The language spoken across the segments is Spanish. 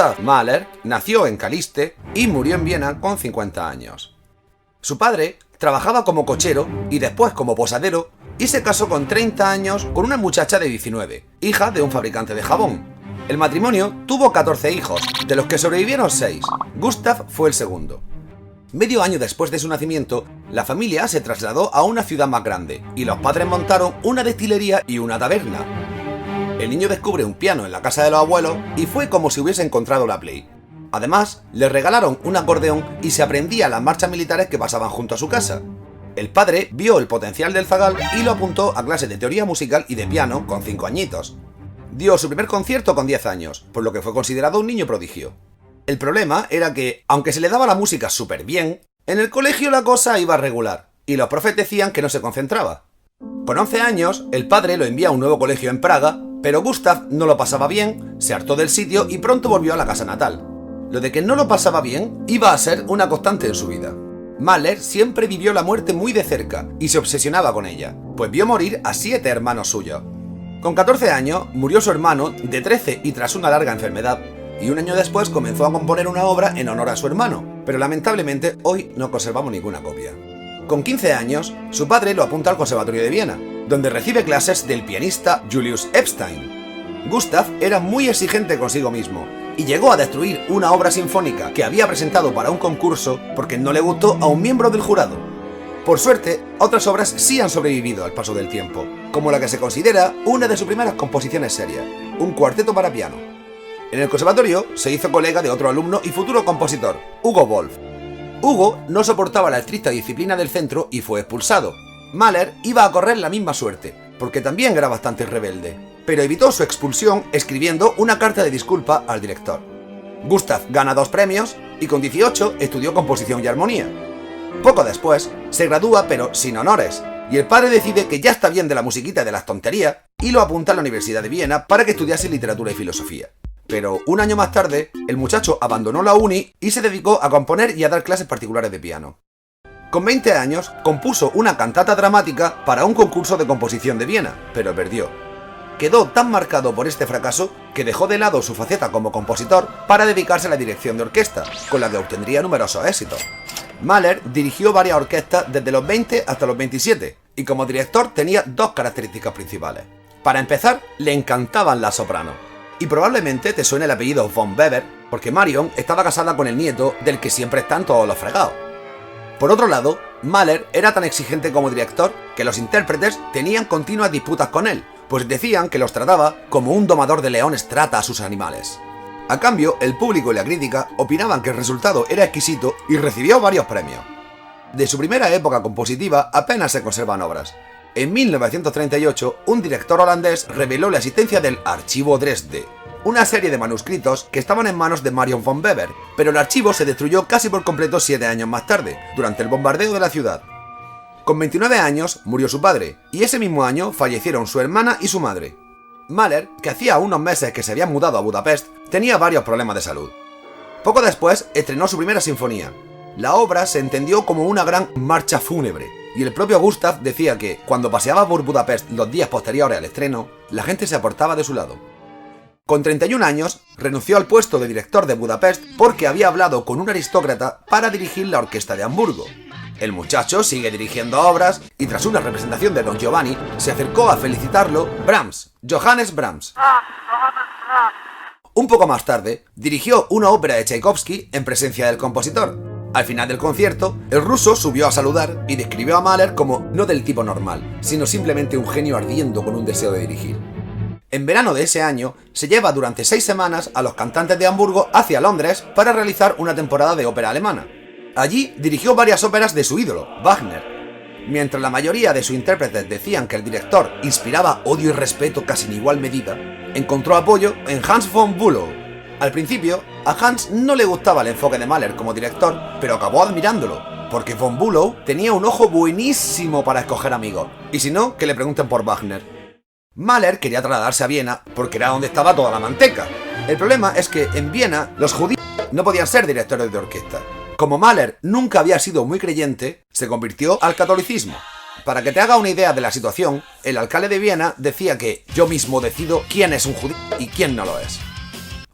Gustav Mahler nació en Caliste y murió en Viena con 50 años. Su padre trabajaba como cochero y después como posadero y se casó con 30 años con una muchacha de 19, hija de un fabricante de jabón. El matrimonio tuvo 14 hijos, de los que sobrevivieron 6. Gustav fue el segundo. Medio año después de su nacimiento, la familia se trasladó a una ciudad más grande y los padres montaron una destilería y una taberna. El niño descubre un piano en la casa de los abuelos y fue como si hubiese encontrado la Play. Además, le regalaron un acordeón y se aprendía las marchas militares que pasaban junto a su casa. El padre vio el potencial del zagal y lo apuntó a clases de teoría musical y de piano con 5 añitos. Dio su primer concierto con 10 años, por lo que fue considerado un niño prodigio. El problema era que, aunque se le daba la música súper bien, en el colegio la cosa iba regular, y los profes decían que no se concentraba. Con 11 años, el padre lo envía a un nuevo colegio en Praga, pero Gustav no lo pasaba bien, se hartó del sitio y pronto volvió a la casa natal. Lo de que no lo pasaba bien iba a ser una constante en su vida. Mahler siempre vivió la muerte muy de cerca y se obsesionaba con ella, pues vio morir a 7 hermanos suyos. Con 14 años murió su hermano de 13 y tras una larga enfermedad, y un año después comenzó a componer una obra en honor a su hermano, pero lamentablemente hoy no conservamos ninguna copia. Con 15 años, su padre lo apunta al Conservatorio de Viena, donde recibe clases del pianista Julius Epstein. Gustav era muy exigente consigo mismo y llegó a destruir una obra sinfónica que había presentado para un concurso porque no le gustó a un miembro del jurado. Por suerte, otras obras sí han sobrevivido al paso del tiempo, como la que se considera una de sus primeras composiciones serias, un cuarteto para piano. En el conservatorio se hizo colega de otro alumno y futuro compositor, Hugo Wolf. Hugo no soportaba la estricta disciplina del centro y fue expulsado. Mahler iba a correr la misma suerte, porque también era bastante rebelde, pero evitó su expulsión escribiendo una carta de disculpa al director. Gustav gana 2 premios y con 18 estudió composición y armonía. Poco después se gradúa pero sin honores, y el padre decide que ya está bien de la musiquita y de las tonterías y lo apunta a la Universidad de Viena para que estudiase literatura y filosofía. Pero un año más tarde, el muchacho abandonó la uni y se dedicó a componer y a dar clases particulares de piano. Con 20 años, compuso una cantata dramática para un concurso de composición de Viena, pero perdió. Quedó tan marcado por este fracaso que dejó de lado su faceta como compositor para dedicarse a la dirección de orquesta, con la que obtendría numerosos éxitos. Mahler dirigió varias orquestas desde los 20 hasta los 27, y como director tenía 2 características principales. Para empezar, le encantaban las sopranos. Y probablemente te suene el apellido von Weber, porque Marion estaba casada con el nieto del que siempre están todos los fregados. Por otro lado, Mahler era tan exigente como director que los intérpretes tenían continuas disputas con él, pues decían que los trataba como un domador de leones trata a sus animales. A cambio, el público y la crítica opinaban que el resultado era exquisito y recibió varios premios. De su primera época compositiva apenas se conservan obras. En 1938, un director holandés reveló la existencia del Archivo Dresde, una serie de manuscritos que estaban en manos de Marion von Weber, pero el archivo se destruyó casi por completo 7 años más tarde, durante el bombardeo de la ciudad. Con 29 años murió su padre, y ese mismo año fallecieron su hermana y su madre. Mahler, que hacía unos meses que se había mudado a Budapest, tenía varios problemas de salud. Poco después estrenó su primera sinfonía. La obra se entendió como una gran marcha fúnebre, y el propio Gustav decía que, cuando paseaba por Budapest los días posteriores al estreno, la gente se apartaba de su lado. Con 31 años, renunció al puesto de director de Budapest porque había hablado con un aristócrata para dirigir la orquesta de Hamburgo. El muchacho sigue dirigiendo obras y tras una representación de Don Giovanni, se acercó a felicitarlo Johannes Brahms. Un poco más tarde, dirigió una ópera de Tchaikovsky en presencia del compositor. Al final del concierto, el ruso subió a saludar y describió a Mahler como no del tipo normal, sino simplemente un genio ardiendo con un deseo de dirigir. En verano de ese año, se lleva durante 6 semanas a los cantantes de Hamburgo hacia Londres para realizar una temporada de ópera alemana. Allí dirigió varias óperas de su ídolo, Wagner. Mientras la mayoría de sus intérpretes decían que el director inspiraba odio y respeto casi en igual medida, encontró apoyo en Hans von Bülow. Al principio, a Hans no le gustaba el enfoque de Mahler como director, pero acabó admirándolo, porque von Bülow tenía un ojo buenísimo para escoger amigos, y si no, que le pregunten por Wagner. Mahler quería trasladarse a Viena porque era donde estaba toda la manteca. El problema es que en Viena los judíos no podían ser directores de orquesta. Como Mahler nunca había sido muy creyente, se convirtió al catolicismo. Para que te haga una idea de la situación, el alcalde de Viena decía que yo mismo decido quién es un judío y quién no lo es.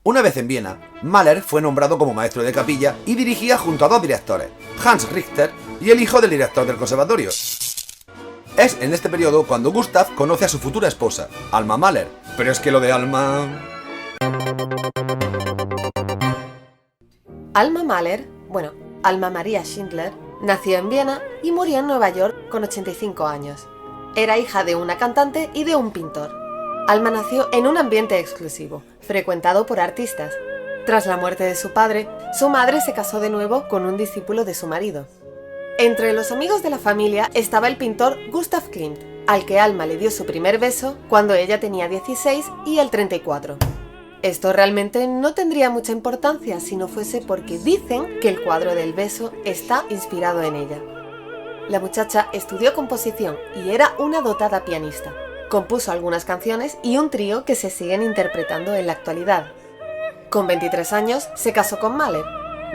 Una vez en Viena, Mahler fue nombrado como maestro de capilla y dirigía junto a dos directores, Hans Richter y el hijo del director del conservatorio. Es en este periodo cuando Gustav conoce a su futura esposa, Alma Mahler. Pero es que lo de Alma... Alma Mahler, Alma Maria Schindler, nació en Viena y murió en Nueva York con 85 años. Era hija de una cantante y de un pintor. Alma nació en un ambiente exclusivo, frecuentado por artistas. Tras la muerte de su padre, su madre se casó de nuevo con un discípulo de su marido. Entre los amigos de la familia estaba el pintor Gustav Klimt, al que Alma le dio su primer beso cuando ella tenía 16 y él 34. Esto realmente no tendría mucha importancia si no fuese porque dicen que el cuadro del beso está inspirado en ella. La muchacha estudió composición y era una dotada pianista. Compuso algunas canciones y un trío que se siguen interpretando en la actualidad. Con 23 años se casó con Mahler.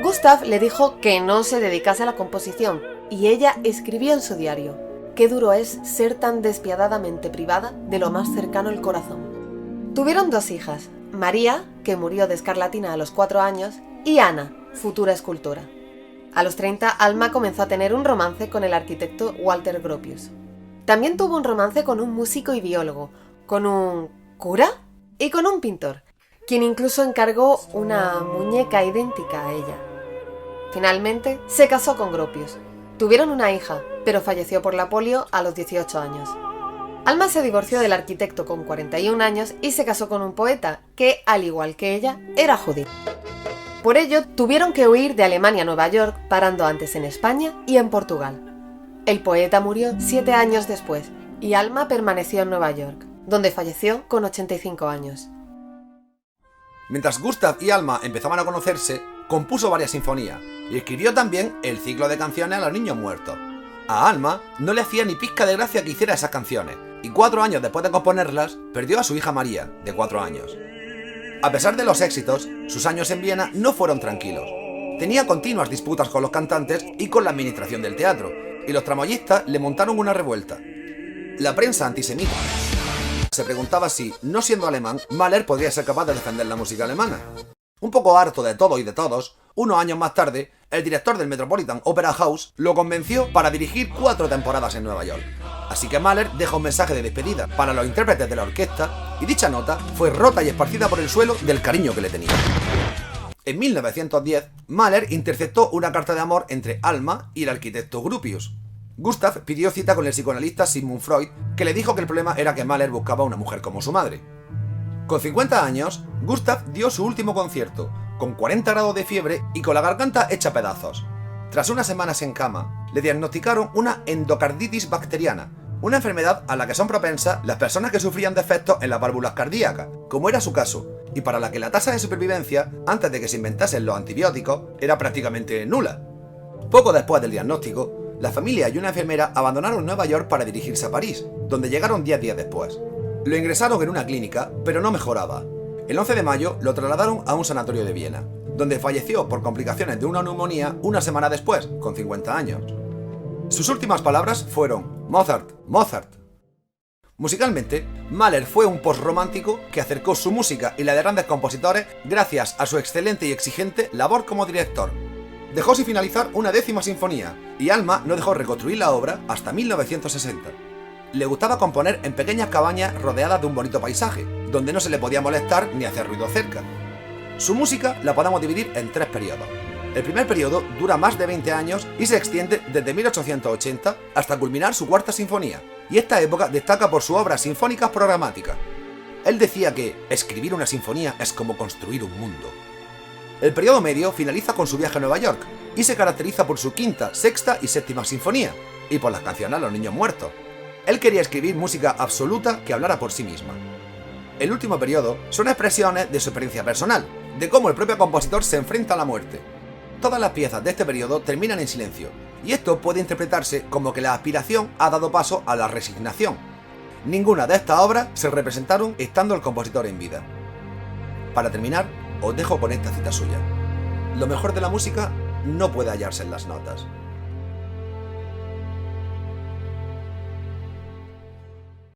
Gustav le dijo que no se dedicase a la composición y ella escribió en su diario: «Qué duro es ser tan despiadadamente privada de lo más cercano al corazón». Tuvieron dos hijas, María, que murió de escarlatina a los 4 años, y Ana, futura escultora. A los 30, Alma comenzó a tener un romance con el arquitecto Walter Gropius. También tuvo un romance con un músico y biólogo, con un cura y con un pintor, quien incluso encargó una muñeca idéntica a ella. Finalmente, se casó con Gropius. Tuvieron una hija, pero falleció por la polio a los 18 años. Alma se divorció del arquitecto con 41 años y se casó con un poeta que, al igual que ella, era judío. Por ello, tuvieron que huir de Alemania a Nueva York, parando antes en España y en Portugal. El poeta murió 7 años después y Alma permaneció en Nueva York, donde falleció con 85 años. Mientras Gustav y Alma empezaban a conocerse, compuso varias sinfonías y escribió también el ciclo de canciones a los niños muertos. A Alma no le hacía ni pizca de gracia que hiciera esas canciones, y 4 años después de componerlas, perdió a su hija María, de 4 años. A pesar de los éxitos, sus años en Viena no fueron tranquilos. Tenía continuas disputas con los cantantes y con la administración del teatro, y los tramoyistas le montaron una revuelta. La prensa antisemita se preguntaba si, no siendo alemán, Mahler podría ser capaz de defender la música alemana. Un poco harto de todo y de todos, unos años más tarde, el director del Metropolitan Opera House lo convenció para dirigir 4 temporadas en Nueva York. Así que Mahler dejó un mensaje de despedida para los intérpretes de la orquesta y dicha nota fue rota y esparcida por el suelo del cariño que le tenía. En 1910, Mahler interceptó una carta de amor entre Alma y el arquitecto Gropius. Gustav pidió cita con el psicoanalista Sigmund Freud, que le dijo que el problema era que Mahler buscaba una mujer como su madre. Con 50 años, Gustav dio su último concierto, con 40 grados de fiebre y con la garganta hecha pedazos. Tras unas semanas en cama, le diagnosticaron una endocarditis bacteriana, una enfermedad a la que son propensas las personas que sufrían defectos en las válvulas cardíacas, como era su caso, y para la que la tasa de supervivencia, antes de que se inventasen los antibióticos, era prácticamente nula. Poco después del diagnóstico, la familia y una enfermera abandonaron Nueva York para dirigirse a París, donde llegaron 10 días después. Lo ingresaron en una clínica, pero no mejoraba. El 11 de mayo lo trasladaron a un sanatorio de Viena, donde falleció por complicaciones de una neumonía una semana después, con 50 años. Sus últimas palabras fueron: Mozart, Mozart. Musicalmente, Mahler fue un postromántico que acercó su música y la de grandes compositores gracias a su excelente y exigente labor como director. Dejó sin finalizar una 10ª sinfonía, y Alma no dejó reconstruir la obra hasta 1960. Le gustaba componer en pequeñas cabañas rodeadas de un bonito paisaje, donde no se le podía molestar ni hacer ruido cerca. Su música la podemos dividir en 3 periodos. El primer periodo dura más de 20 años y se extiende desde 1880 hasta culminar su 4ª sinfonía, y esta época destaca por su obra sinfónica programática. Él decía que escribir una sinfonía es como construir un mundo. El periodo medio finaliza con su viaje a Nueva York y se caracteriza por su 5ª, 6ª y 7ª sinfonía, y por las canciones a los niños muertos. Él quería escribir música absoluta que hablara por sí misma. El último periodo son expresiones de su experiencia personal, de cómo el propio compositor se enfrenta a la muerte. Todas las piezas de este periodo terminan en silencio, y esto puede interpretarse como que la aspiración ha dado paso a la resignación. Ninguna de estas obras se representaron estando el compositor en vida. Para terminar, os dejo con esta cita suya: lo mejor de la música no puede hallarse en las notas,